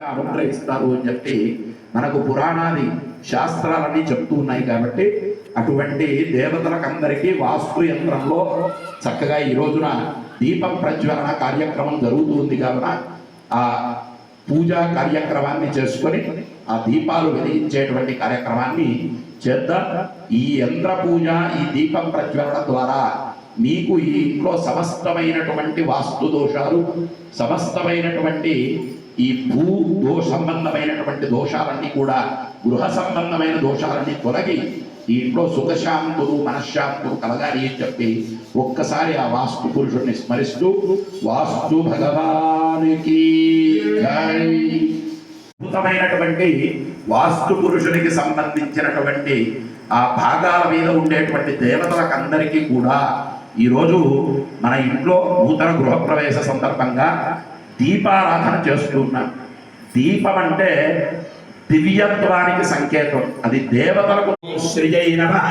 అనుగ్రహిస్తారు అని చెప్పి మనకు పురాణాది శాస్త్రాలన్నీ చెప్తూ ఉన్నాయి. కాబట్టి అటువంటి దేవతలకందరికీ వాస్తు యంత్రంలో చక్కగా ఈ రోజున దీప ప్రజ్వలన కార్యక్రమం జరుగుతుంది. కావున ఆ పూజా కార్యక్రమాన్ని చేసుకొని ఆ దీపాలు వెలిగించేటువంటి కార్యక్రమాన్ని చేద్దాం. ఈ యంత్ర పూజ, ఈ దీప ప్రజ్వలన ద్వారా మీకు ఈ ఇంట్లో సమస్తమైనటువంటి వాస్తు దోషాలు, సమస్తమైనటువంటి ఈ భూ సంబంధమైనటువంటి దోషాలన్నీ కూడా, గృహ సంబంధమైన దోషాలన్నీ తొలగి ఈ ఇంట్లో సుఖశాంతులు, మనశ్శాంతులు కలగాలి అని చెప్పి ఒక్కసారి ఆ వాస్తు పురుషుడిని స్మరిస్తూ వాస్తు భగవానికి అద్భుతమైనటువంటి వాస్తు పురుషునికి సంబంధించినటువంటి ఆ భాగాల మీద ఉండేటువంటి దేవతలకు అందరికీ కూడా ఈరోజు మన ఇంట్లో నూతన గృహప్రవేశ సందర్భంగా దీపారాధన చేస్తున్నాం. దీపం అంటే దివ్యత్వానికి సంకేతం. అది దేవతలకు శ్రీజై నమః.